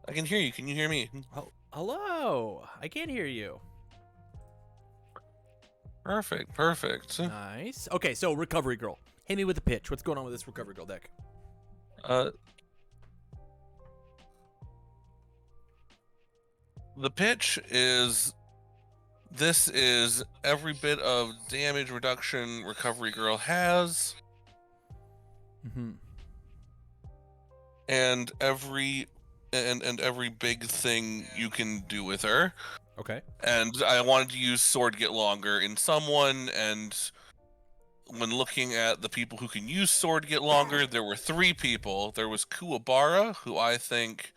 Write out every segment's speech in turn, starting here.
I can hear you. Can you hear me? Oh, hello. I can't hear you. Perfect, perfect. Nice. Okay, so Recovery Girl. Hit me with the pitch. What's going on with this Recovery Girl deck? Uh, the pitch is this is every bit of damage reduction Recovery Girl has, Mm-hmm. and every big thing you can do with her. Okay. And I wanted to use Sword Get Longer in someone, and when looking at the people who can use Sword Get Longer, there were three people. There was Kuwabara, who I think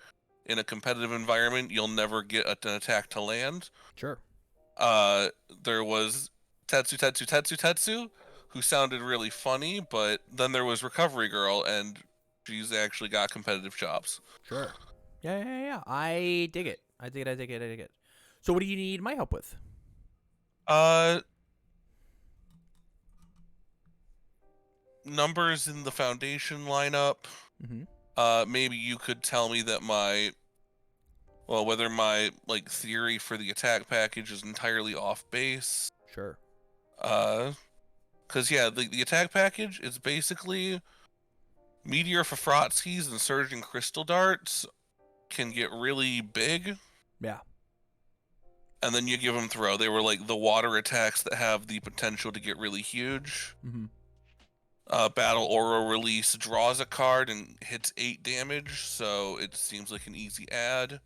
in a competitive environment you'll never get an attack to land. Sure. Uh, there was Tetsu, who sounded really funny, but then there was Recovery Girl, and she's actually got competitive chops. Sure. Yeah. I dig it. I dig it. So what do you need my help with? Uh, Numbers in the foundation lineup. Mm-hmm. Maybe you could tell me that whether my like theory for the attack package is entirely off base. Sure. Uh, cause yeah, the attack package is basically Meteor Fafratskis and Surging Crystal Darts can get really big, Yeah. and then you give them throw. They were like the water attacks that have the potential to get really huge. Mm-hmm. Battle Aura Release draws a card and hits 8 damage, so it seems like an easy add.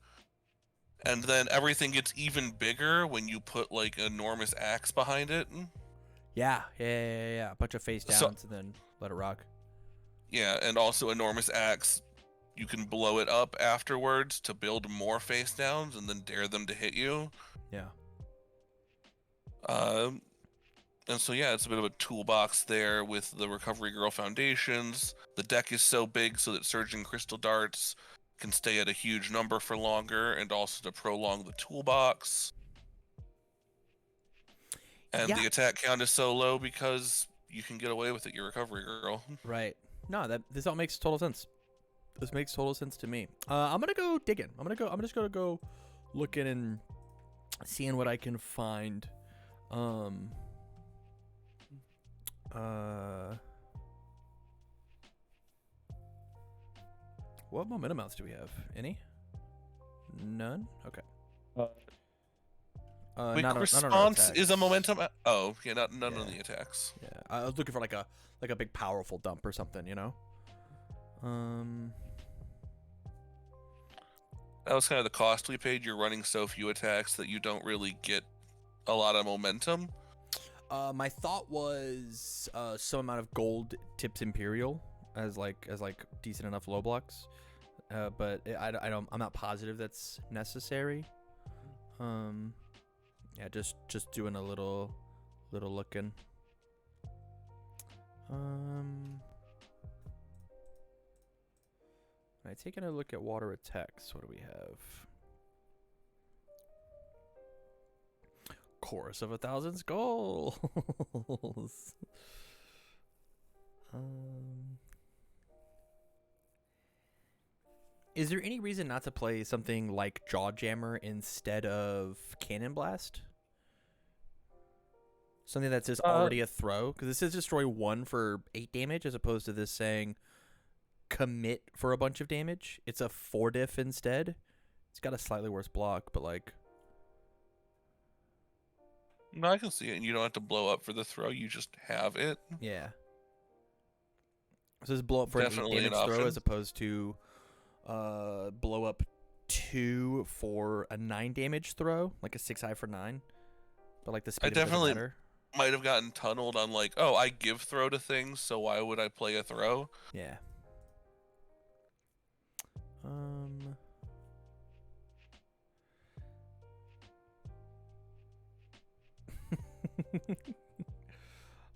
And then everything gets even bigger when you put like enormous axe behind it. Yeah. A bunch of face So downs and then let it rock. yeah, and also enormous axe. You can blow it up afterwards to build more face downs and then dare them to hit you. Yeah. Um, and so yeah, it's a bit of a toolbox there with the Recovery Girl foundations. The deck is so big so that Surging Crystal Darts can stay at a huge number for longer, and also to prolong the toolbox. And Yeah. the attack count is so low because you can get away with it, your Recovery Girl. Right. No, this all makes total sense. This makes total sense to me. I'm gonna go digging. I'm just gonna go looking and seeing what I can find. Um. What momentum mounts do we have? Any? None. Okay. Quick Not on our response is a attacks. momentum. Oh, yeah, none Yeah. of the attacks. Yeah. I was looking for like a big powerful dump or something, you know. Um. That was kind of the cost we paid. You're running so few attacks that you don't really get a lot of momentum. My thought was some amount of gold tips Imperial as decent enough low blocks. But I don't. I'm not positive that's necessary. Yeah, just doing a little looking. Alright, taking a look at water attacks. What do we have? Chorus of 1,000 skulls. Is there any reason not to play something like Jawjammer instead of Cannon Blast? Something that's just already a throw? Because this says destroy 1 for 8 damage as opposed to this saying commit for a bunch of damage. It's a 4 diff instead. It's got a slightly worse block, but like... No, I can see it. And you don't have to blow up for the throw. You just have it. Yeah. So this blow up for Definitely an 8 an damage throw option. as opposed to blow up 2 for a 9 damage throw, like a 6 high for 9. But like the I speed of it doesn't definitely matter. might have gotten tunneled on like, oh, I give throw to things, so why would I play a throw? Yeah. Um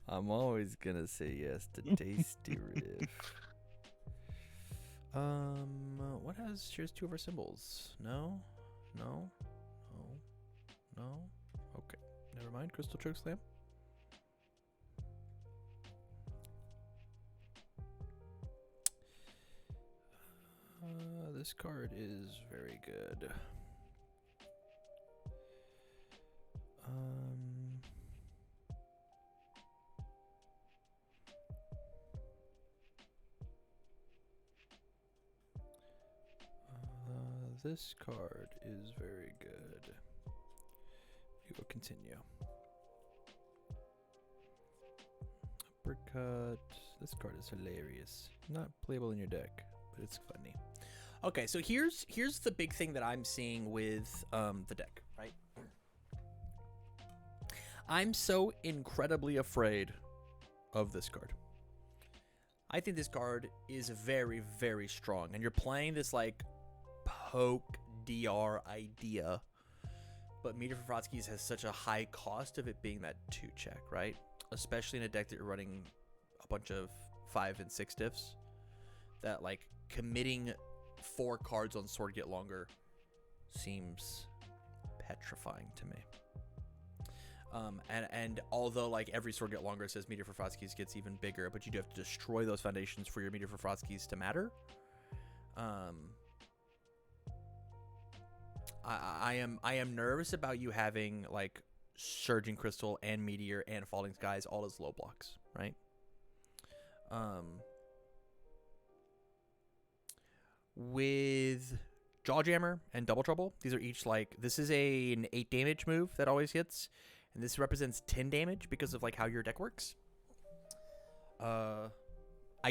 I'm always gonna say yes to Tasty Riff. What has here's 2 of our symbols? No. Okay, never mind. Crystal Choke Slam. This card is very good. This card is very good. You will continue. Uppercut. This card is hilarious. Not playable in your deck, but it's funny. Okay, so here's the big thing that I'm seeing with the deck, right? I'm so incredibly afraid of this card. I think this card is very, very strong, and you're playing this like poke DR idea, but Meteor for Frotsky's has such a high cost of it being that 2-check, right? Especially in a deck that you're running a bunch of 5 and 6 diffs, that like committing 4 cards on Sword Get Longer seems petrifying to me. And although like every Sword Get Longer says Meteor for Frotsky's gets even bigger, but you do have to destroy those foundations for your Meteor for Frotsky's to matter. I am nervous about you having like Surging Crystal and Meteor and Falling Skies all as low blocks, right? With Jawjammer and Double Trouble, these are each like, this is an 8 damage move that always hits, and this represents 10 damage because of like how your deck works. I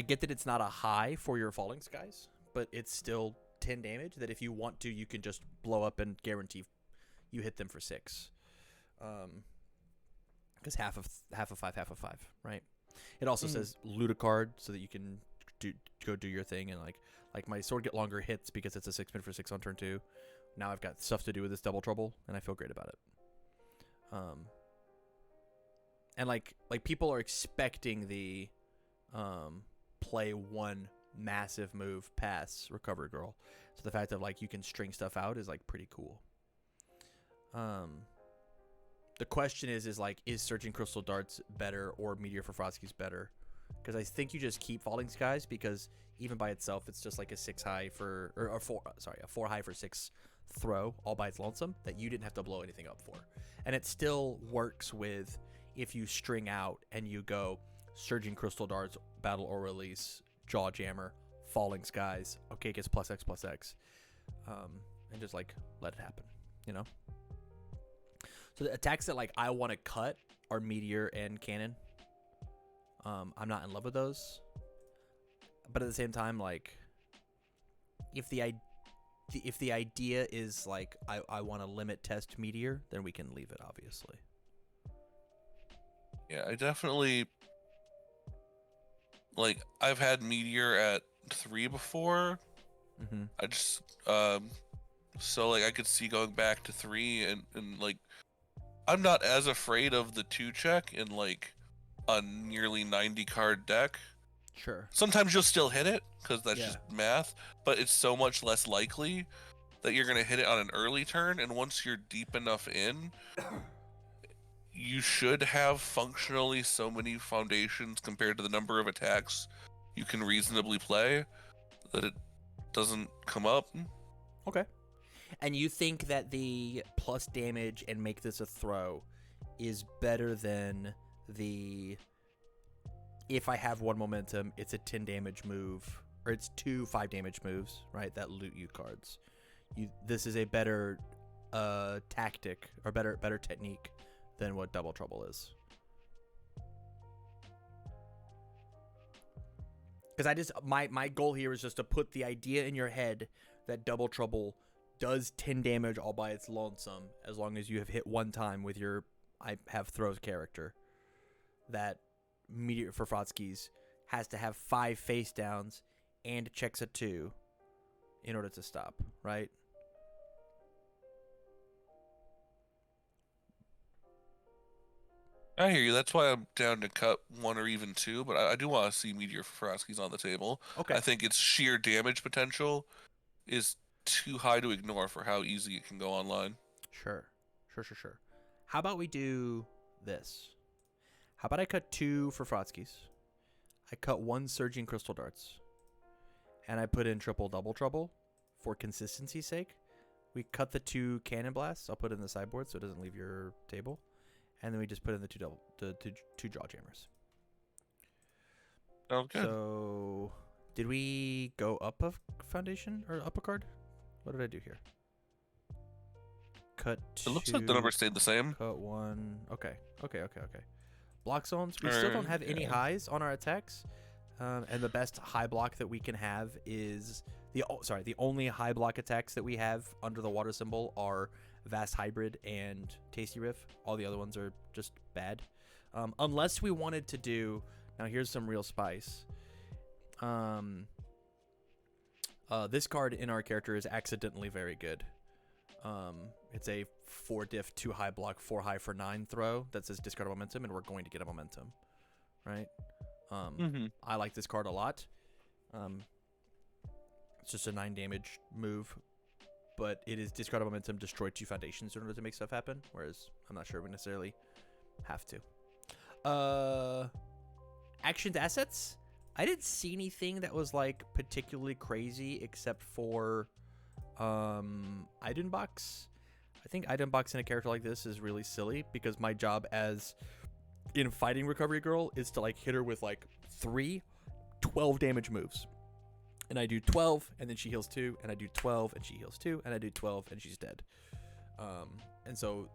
get that it's not a high for your Falling Skies, but it's still 10 damage that if you want to, you can just blow up and guarantee you hit them for 6. Because half of 5, right? It also says loot a card so that you can go do your thing, and like my Sword Get Longer hits because it's a 6-min for 6 on turn 2. Now I've got stuff to do with this Double Trouble, and I feel great about it. And like people are expecting the play one massive move pass Recover Girl, so the fact that like you can string stuff out is like pretty cool. The question is like, is Surging Crystal Darts better or Meteor for Frotsky's better? Because I think you just keep Falling Skies, because even by itself it's just like a 6 high for a 4 high for 6 throw all by its lonesome that you didn't have to blow anything up for, and it still works with if you string out and you go Surging Crystal Darts, Battle or Release, Jawjammer, Falling Skies, okay, it gets +X+X, and just like let it happen, you know. So the attacks that like I want to cut are Meteor and Cannon. I'm not in love with those, but at the same time, like if the idea is like I want to limit test Meteor, then we can leave it, obviously. Yeah, I definitely like, I've had Meteor at 3 before. I just so like I could see going back to 3, and like I'm not as afraid of the 2-check in like a nearly 90 card deck. Sure. Sometimes you'll still hit it because that's just math, but it's so much less likely that you're going to hit it on an early turn, and once you're deep enough in, you should have functionally so many foundations compared to the number of attacks you can reasonably play that it doesn't come up. Okay. And you think that the plus damage and make this a throw is better than the if I have 1 momentum, it's a 10 damage move, or it's 2 5 damage moves, right? That loot you cards. This is a better tactic, or better technique than what Double Trouble is. Because I just my goal here is just to put the idea in your head that Double Trouble does 10 damage all by its lonesome, as long as you have hit 1 time with your I have throws character. That Meteor for Frotsky's has to have 5 face downs and checks a 2 in order to stop, right? I hear you. That's why I'm down to cut 1 or even 2, but I do want to see Meteor for Frotsky's on the table. Okay. I think its sheer damage potential is too high to ignore for how easy it can go online. Sure. How about we do this? How about I cut 2 for Frotsky's? I cut 1 Surging Crystal Darts. and I put in triple double trouble for consistency's sake. We cut the 2 cannon blasts. I'll put it in the sideboard so it doesn't leave your table, and then we just put in the two jaw jammers. Sounds good. So, did we go up a foundation or up a card? What did I do here? Cut 2. It looks like the number stayed the same. Cut 1. Okay. Block zones. We still don't have any highs on our attacks. And the best high block that we can have is the only high block attacks that we have under the water symbol are Vast Hybrid and Tasty Riff. All the other ones are just bad. Unless we wanted to do, now here's some real spice. This card in our character is accidentally very good. It's a 4 diff, 2 high block, 4 high for 9 throw that says discard a momentum, and we're going to get a momentum, right? I like this card a lot. It's just a 9 damage move, but it is discard a momentum, destroy 2 foundations in order to make stuff happen, whereas I'm not sure we necessarily have to. Actions, assets? I didn't see anything that was like particularly crazy except for item box. I think item box in a character like this is really silly because my job as in fighting Recovery Girl is to like hit her with like 3 12 damage moves. And I do 12 and then she heals 2, and I do 12 and she heals 2, and I do 12 and she's dead. And so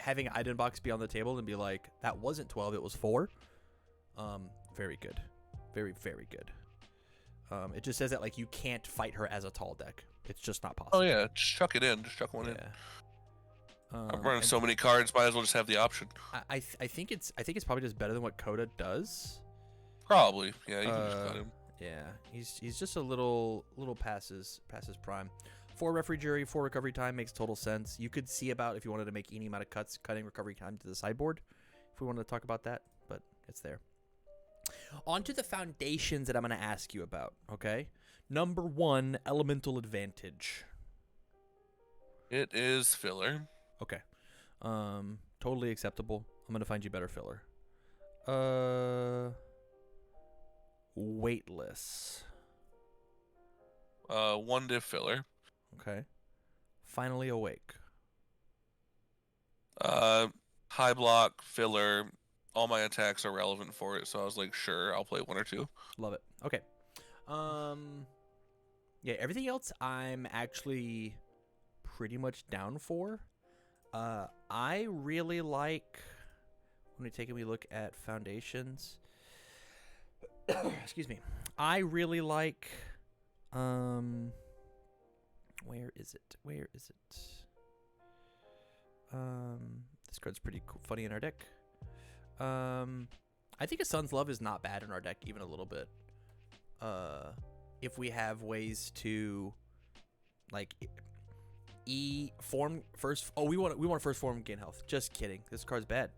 having item box be on the table and be like, that wasn't 12, it was 4. Very good. Very, very good. It just says that like you can't fight her as a tall deck. It's just not possible. Oh yeah, just chuck it in. Just chuck one in. I'm running and so many cards, might as well just have the option. I think it's probably just better than what Coda does. Probably, yeah. You can just cut him. Yeah, he's just a little passes prime. 4 referee jury, 4 recovery time makes total sense. You could see about if you wanted to make any amount of cuts, cutting recovery time to the sideboard, if we wanted to talk about that, but it's there. On to the foundations that I'm going to ask you about, okay? Number 1, elemental advantage. It is filler. Okay. Totally acceptable. I'm going to find you better filler. Weightless. 1 diff filler. Okay. Finally awake. High block, filler. All my attacks are relevant for it, so I was like, sure, I'll play 1 or 2. Love it. Okay. Yeah, everything else I'm actually pretty much down for. I really like, when we look at foundations. Excuse me. I really like, where is it? This card's pretty cool, funny in our deck. I think a Sun's Love is not bad in our deck, even a little bit. If we have ways to, like, form first. Oh, we want first form gain health. Just kidding. This card's bad.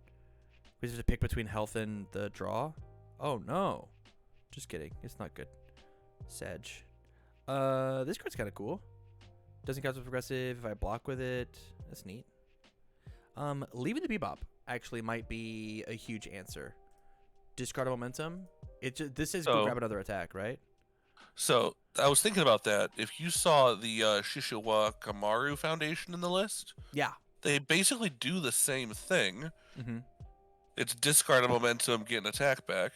We have to pick between health and the draw. Oh no, just kidding. It's not good. Sag. This card's kind of cool. Doesn't count as progressive if I block with it. That's neat. Leaving the Bebop actually might be a huge answer. Discard a momentum. This is go grab another attack, right? So I was thinking about that. If you saw the Shishiwa Kamaru Foundation in the list, yeah, they basically do the same thing. Mm-hmm. It's discard a momentum, get an attack back.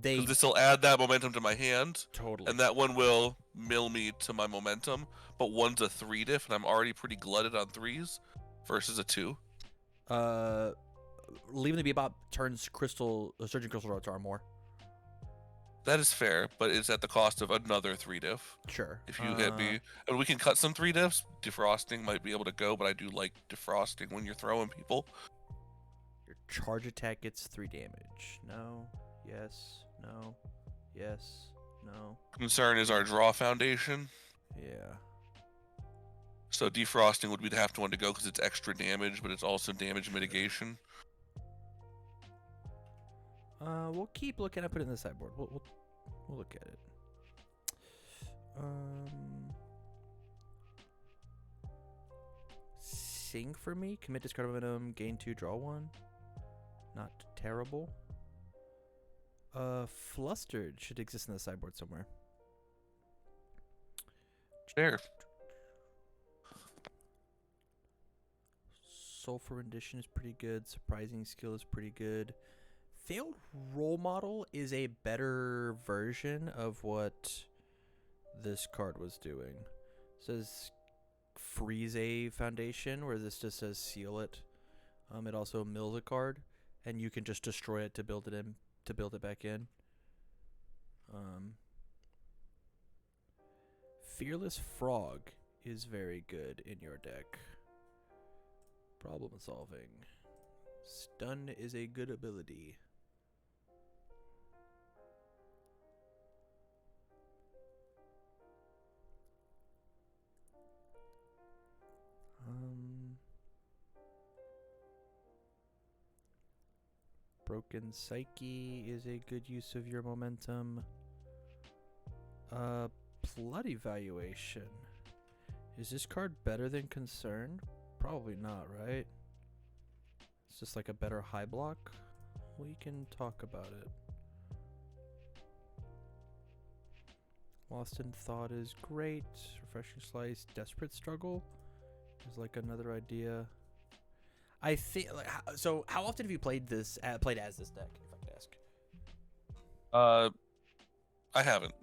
This will add that momentum to my hand. Totally. And that one will mill me to my momentum. But 1's a 3 diff, and I'm already pretty glutted on 3s versus a 2. Leaving the Bebop turns Surging Crystal Rod to Armor. That is fair, but it's at the cost of another 3 diff. Sure. If you hit me, and we can cut some 3 diffs. Defrosting might be able to go, but I do like defrosting when you're throwing people. Your charge attack gets 3 damage. No. Yes. No. Yes. No. Concern is our draw foundation. Yeah. So defrosting would be the one to go because it's extra damage, but it's also damage mitigation. We'll keep looking. I put it in the sideboard. We'll look at it. Sing for me. Commit, discard momentum, gain 2, draw 1. Not terrible. Flustered should exist in the sideboard somewhere. Fair. Sulfur Rendition is pretty good. Surprising Skill is pretty good. Failed Role Model is a better version of what this card was doing. It says freeze a foundation, where this just says seal it. It also mills a card, and you can just destroy it to build it back in. Fearless Frog is very good in your deck. Problem solving. Stun is a good ability. Broken Psyche is a good use of your momentum. Blood Evaluation. Is this card better than Concerned? Probably not, right? It's just like a better high block. We can talk about it. Lost in Thought is great. Refreshing Slice. Desperate Struggle is like another idea. I think like so. How often have you played this? Played as this deck, if I could ask. I haven't.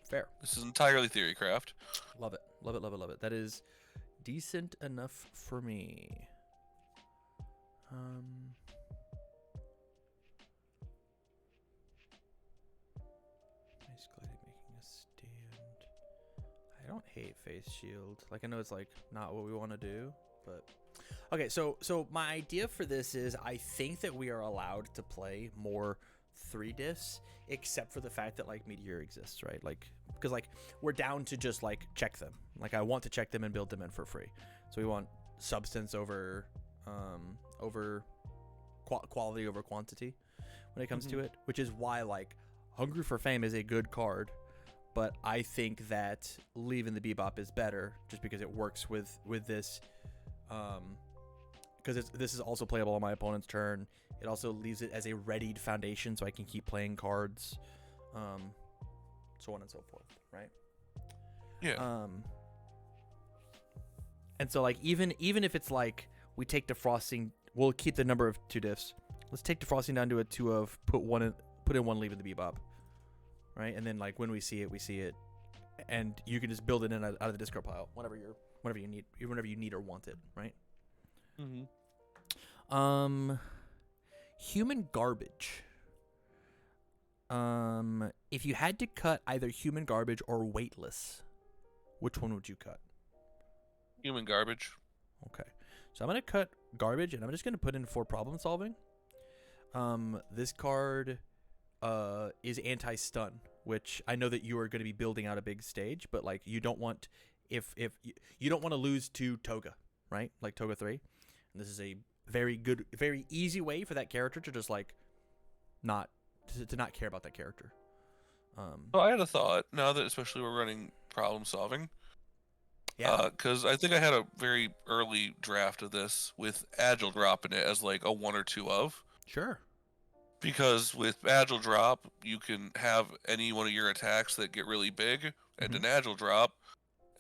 Fair. This is entirely Theorycraft. Love it. Love it. Love it. Love it. That is decent enough for me. Nice gliding, making a stand. I don't hate Face Shield. Like I know it's like not what we want to do, but okay. So my idea for this is I think that we are allowed to play more 3 diffs, except for the fact that like Meteor exists, right? Like because like we're down to just like check them. Like I want to check them and build them in for free. So we want substance over quality over quantity when it comes to it, which is why like Hungry for Fame is a good card, but I think that Leaving the Bebop is better just because it works with this because this is also playable on my opponent's turn. It also leaves it as a readied foundation so I can keep playing cards, so on and so forth, right? Yeah. And so like even if it's like we take defrosting, we'll keep the number of 2 diffs. Let's take defrosting down to a 2 of put in one Leaving the Bebop, right? And then like when we see it, and you can just build it in out of the discard pile whenever you need or want it, right? Human Garbage. If you had to cut either Human Garbage or Weightless, which one would you cut? Human Garbage. Okay. So I'm going to cut Garbage, and I'm just going to put in for problem solving. This card is anti-stun, which I know that you are going to be building out a big stage, but like you don't want if you don't want to lose to Toga, right? Like Toga 3. And this is a very good, very easy way for that character to just like not care about that character. Well, I had a thought now that especially we're running problem solving. Yeah. Because I think I had a very early draft of this with Agile Drop in it as like a 1 or 2 of. Sure. Because with Agile Drop, you can have any one of your attacks that get really big, and an Agile Drop,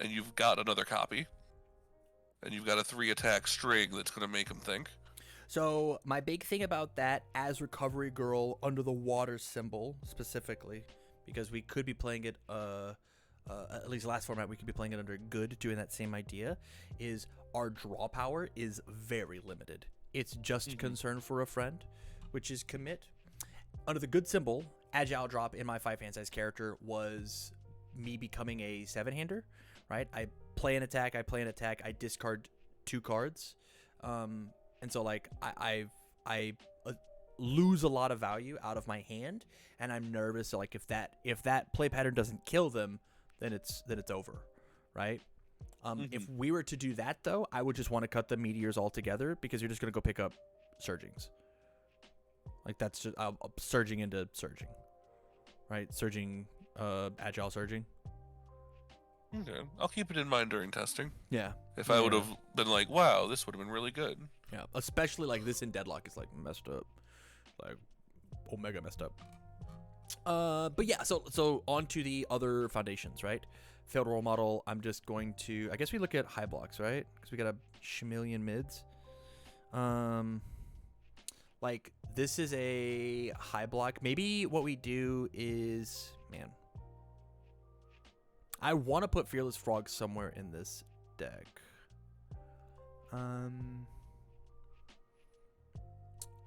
and you've got another copy. And you've got a 3-attack string that's going to make them think. So my big thing about that as Recovery Girl under the water symbol specifically, because we could be playing it, at least last format, we could be playing it under good, doing that same idea, is our draw power is very limited. It's just Concern for a Friend, which is commit. Under the good symbol, Agile Drop in my 5-hand size character was me becoming a 7-hander, right? I play an attack, I discard 2 cards. And so like I lose a lot of value out of my hand, and I'm nervous. So like if that play pattern doesn't kill them, then it's over, right? If we were to do that though, I would just want to cut the meteors altogether because you're just gonna go pick up surgings. Like that's just surging into surging, right? Surging, agile surging. Okay, I'll keep it in mind during testing. Yeah. If I would have been like, wow, this would have been really good. Yeah, especially like this in Deadlock is like messed up, like Omega messed up. But yeah, so on to the other foundations, right? Failed role model. I'm just going to. I guess we look at high blocks, right? Because we got a shmillion mids. Like this is a high block. Maybe what we do is, man, I want to put Fearless Frog somewhere in this deck.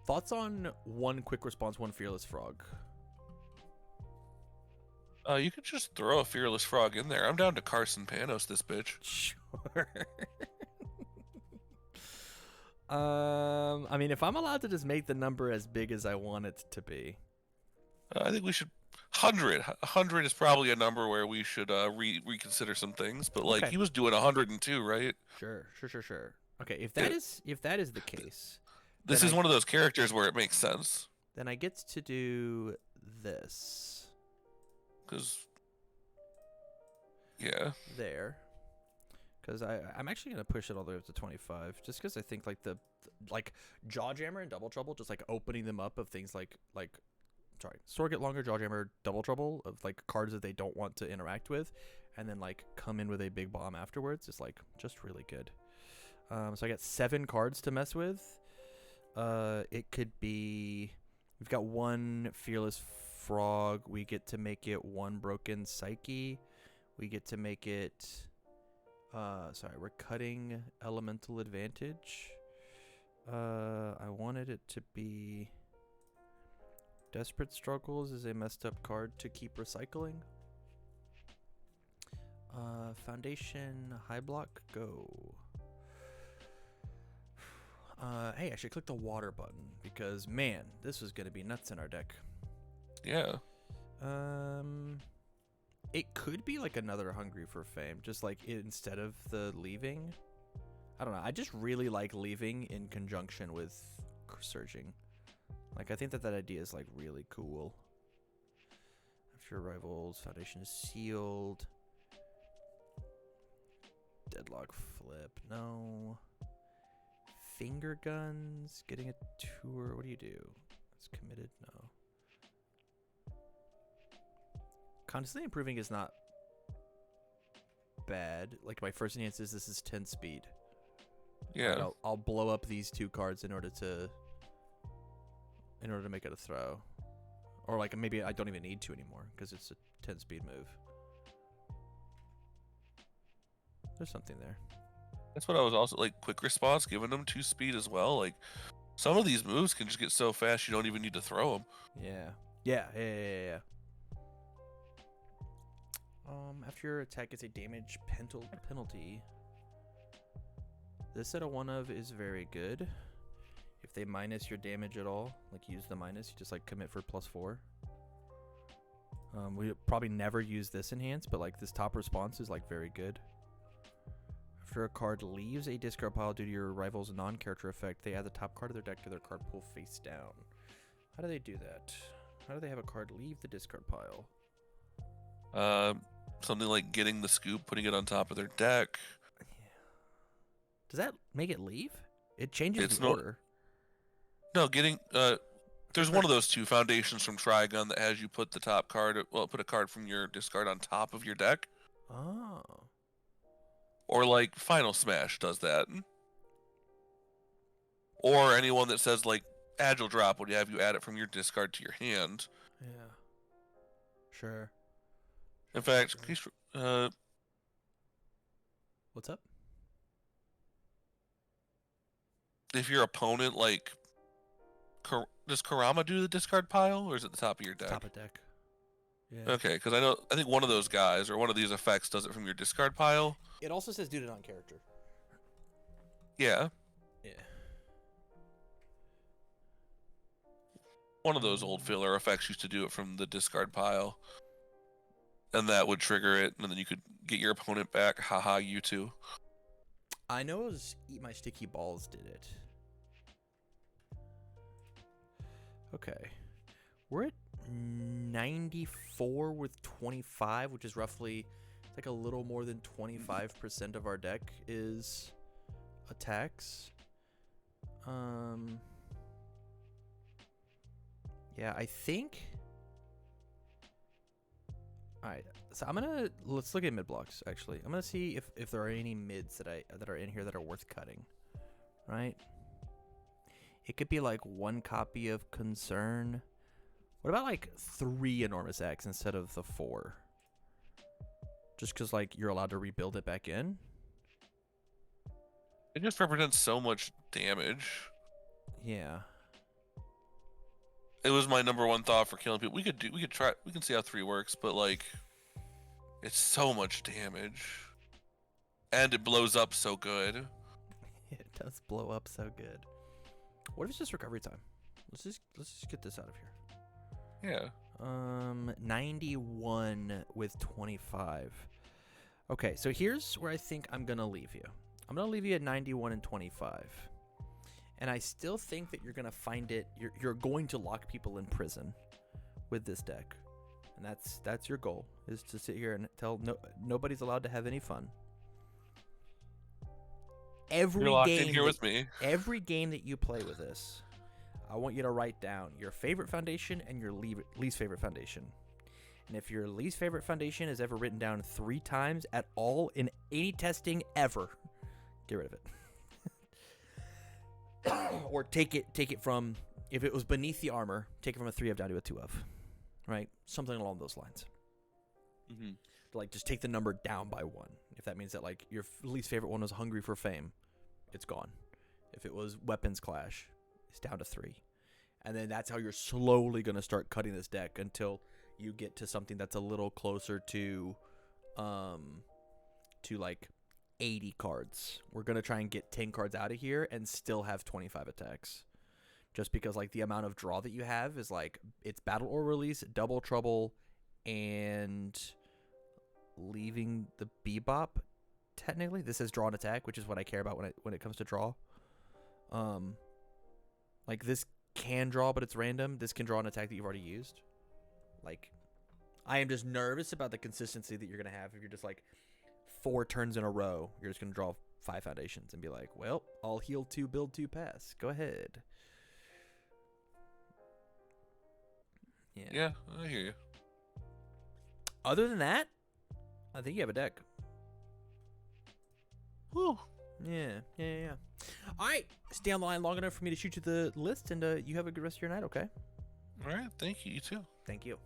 Thoughts on one quick response, one Fearless Frog? You could just throw a Fearless Frog in there. I'm down to Carson Panos this bitch. Sure. I mean, if I'm allowed to just make the number as big as I want it to be. I think we should 100. 100 is probably a number where we should reconsider some things. But like Okay. he was doing 102, right? Sure. Okay, if that is the case, This then is one of those characters where it makes sense. then I get to do this. Because, yeah. There. Because I'm actually going to push it all the way up to 25. Just because I think, like, like, Jawjammer and Double Trouble, just, like, opening them up of things like Sword Get Longer, Jawjammer, Double Trouble, of, like, cards that they don't want to interact with, and then, like, come in with a big bomb afterwards is, like, just really good. So I got 7 cards to mess with. It could be... We've got 1 Fearless Frog. We get to make it 1 Broken Psyche. We get to make it... sorry, we're cutting Elemental Advantage. I wanted it to be... Desperate Struggles is a messed up card to keep recycling. Foundation, high block, go. Hey, I should click the water button because, man, this was going to be nuts in our deck. Yeah. It could be like another Hungry for Fame, just like instead of the leaving. I don't know. I just really like leaving in conjunction with surging. Like, I think that idea is like really cool. After Rivals, Foundation is sealed. Deadlock flip, no. Finger Guns, getting a tour. What do you do? It's committed, no. Constantly Improving is not bad. Like, my first enhance is this is 10 speed. Yeah. Like, I'll blow up these 2 cards in order to make it a throw. Or like maybe I don't even need to anymore because it's a 10 speed move. There's something there. That's what I was also like. Quick response, giving them 2 speed as well. Like some of these moves can just get so fast you don't even need to throw them. Yeah. After your attack gets a damage penalty, this set of 1 of is very good. If they minus your damage at all, like use the minus, you just like commit for +4. We probably never use this enhance, but like this top response is like very good. After a card leaves a discard pile due to your rival's non-character effect, they add the top card of their deck to their card pool face down. How do they do that? How do they have a card leave the discard pile? Something like getting the scoop, putting it on top of their deck. Yeah. Does that make it leave? It changes It's the no- order. No, getting there's one of those 2 foundations from Trigun that has you put the top card, put a card from your discard on top of your deck. Oh. Or like Final Smash does that. Or anyone that says like Agile Drop would have you add it from your discard to your hand. Yeah. Sure. In fact, What's up? if your opponent like does Karama do the discard pile, or is it the top of your deck? Top of deck. Yeah. Okay, because I think one of those guys or one of these effects does it from your discard pile. It also says do it on character. Yeah. Yeah. One of those old filler effects used to do it from the discard pile. And that would trigger it, and then you could get your opponent back. Haha, you too. I know it was Eat My Sticky Balls did it. Okay. We're at 94 with 25, which is roughly like a little more than 25% of our deck is attacks. Yeah, I think All right, so let's look at mid blocks. Actually, I'm gonna see if there are any mids that are in here that are worth cutting. Right? It could be like 1 copy of Concern. What about like 3 Enormous X instead of the 4? Just because like you're allowed to rebuild it back in. It just represents so much damage. Yeah. It was my number one thought for killing people. We can see how 3 works, but like, it's so much damage, and it blows up so good. It does blow up so good. What if it's just recovery time? Let's just get this out of here. Yeah. 91 with 25. Okay, so here's where I think I'm gonna leave you. I'm gonna leave you at 91 and 25. And I still think that you're gonna find it. You're going to lock people in prison with this deck, and that's your goal, is to sit here and tell nobody's allowed to have any fun. Every You're locked game in here with me. Every game that you play with this, I want you to write down your favorite foundation and your least favorite foundation. And if your least favorite foundation is ever written down 3 times at all in any testing ever, get rid of it. Or take it from, if it was beneath the armor, take it from a 3 of down to a 2 of, right? Something along those lines. Mm-hmm. Like, just take the number down by 1. If that means that like your least favorite one was Hungry for Fame, it's gone. If it was Weapons Clash, it's down to 3. And then that's how you're slowly going to start cutting this deck until you get to something that's a little closer to like 80 cards. We're going to try and get 10 cards out of here and still have 25 attacks. Just because like the amount of draw that you have is like, it's Battle or Release, Double Trouble, and leaving the Bebop. Technically, this is draw and attack, which is what I care about when it comes to draw. Like this can draw, but it's random. This can draw an attack that you've already used. Like, I am just nervous about the consistency that you're gonna have if you're just like 4 turns in a row. You're just gonna draw 5 foundations and be like, well, I'll heal 2, build 2, pass. Go ahead. Yeah, I hear you. Other than that, I think you have a deck. Whew. Yeah. All right, stay on the line long enough for me to shoot you the list, and you have a good rest of your night, okay? All right, thank you. You too. Thank you.